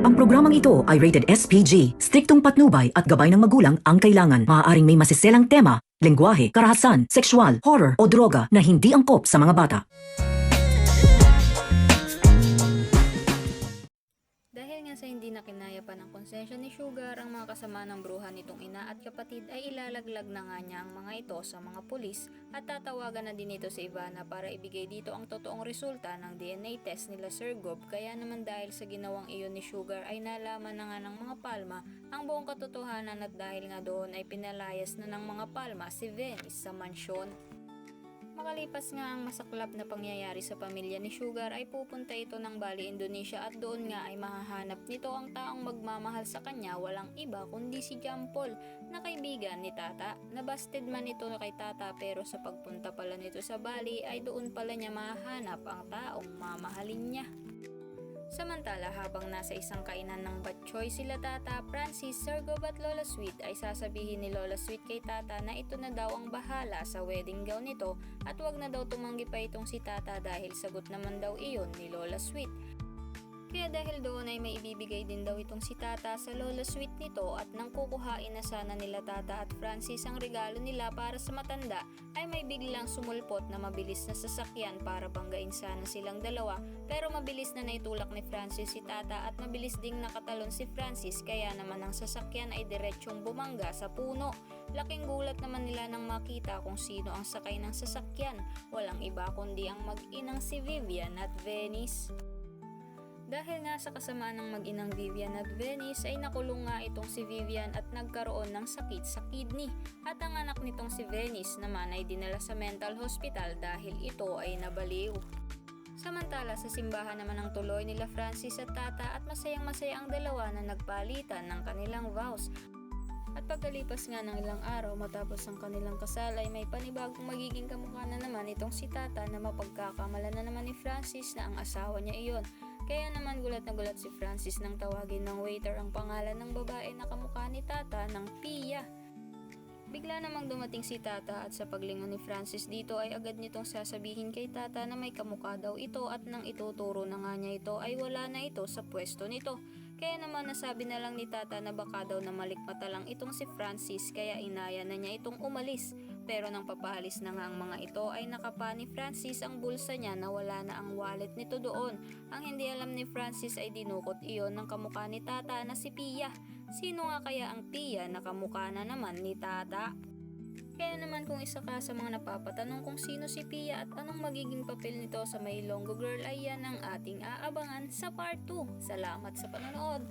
Ang programang ito ay rated SPG. Striktong patnubay at gabay ng magulang ang kailangan. Maaaring may masiselang tema, lengguwahe, karahasan, sexual, horror o droga na hindi angkop sa mga bata. Dahil nga sa hindi na kinaya pa ng konsensya ni Sugar ang mga kasama ng bruha nitong ina at kapatid ay ilalaglag na nga niya ang mga ito sa mga pulis at tatawagan na din ito si Ivana para ibigay dito ang totoong resulta ng DNA test nila Sir Gob. Kaya naman dahil sa ginawang iyon ni Sugar ay nalaman na nga ng mga Palma ang buong katotohanan at dahil nga doon ay pinalayas na ng mga Palma si Venice sa mansyon. Makalipas nga ang masaklap na pangyayari sa pamilya ni Sugar ay pupunta ito ng Bali, Indonesia at doon nga ay mahahanap nito ang taong magmamahal sa kanya, walang iba kundi si John Paul na kaibigan ni Tata. Nabasted man ito kay Tata pero sa pagpunta pala nito sa Bali ay doon pala niya mahahanap ang taong mamahalin niya. Samantala habang nasa isang kainan ng batchoy sila Tata, Francis, Sir Gob at Lola Sweet ay sasabihin ni Lola Sweet kay Tata na ito na daw ang bahala sa wedding gown nito at wag na daw tumanggi pa itong si Tata dahil sagot naman daw iyon ni Lola Sweet. Kaya dahil doon ay may ibibigay din daw itong si Tata sa Lola Sweet nito at nang kukuhain na sana nila Tata at Francis ang regalo nila para sa matanda ay may biglang sumulpot na mabilis na sasakyan para banggain sana silang dalawa pero mabilis na naitulak ni Francis si Tata at mabilis ding nakatalon si Francis kaya naman ang sasakyan ay diretsyong bumangga sa puno. Laking gulat naman nila nang makita kung sino ang sakay ng sasakyan, walang iba kundi ang mag-inang si Vivian at Venice. Dahil nga sa kasamaan ng mag-inang Vivian at Venice ay nakulong nga itong si Vivian at nagkaroon ng sakit sa kidney at ang anak nitong si Venice naman ay dinala sa mental hospital dahil ito ay nabaliw. Samantala sa simbahan naman ang tuloy nila Francis at Tata at masayang masaya ang dalawa na nagpalitan ng kanilang vows. At pagkalipas nga ng ilang araw matapos ang kanilang kasal ay may panibagong magiging kamukha na naman itong si Tata na mapagkakamala na naman ni Francis na ang asawa niya iyon. Kaya naman gulat na gulat si Francis nang tawagin ng waiter ang pangalan ng babae na kamukha ni Tata ng Pia. Bigla namang dumating si Tata at sa paglingon ni Francis dito ay agad nitong sasabihin kay Tata na may kamukha daw ito at nang ituturo na nga niya ito ay wala na ito sa pwesto nito. Kaya naman nasabi na lang ni Tata na baka daw na malikmata lang itong si Francis kaya inaya na niya itong umalis. Pero nang papahalis na nga ang mga ito ay nakapa ni Francis ang bulsa niya na wala na ang wallet nito doon. Ang hindi alam ni Francis ay dinukot iyon ng kamukha ni Tata na si Pia. Sino nga kaya ang Pia na kamukha na naman ni Tata? Kaya naman kung isa ka sa mga napapatanong kung sino si Pia at anong magiging papel nito sa My Longo Girl ay yan ang ating aabangan sa part 2. Salamat sa panonood!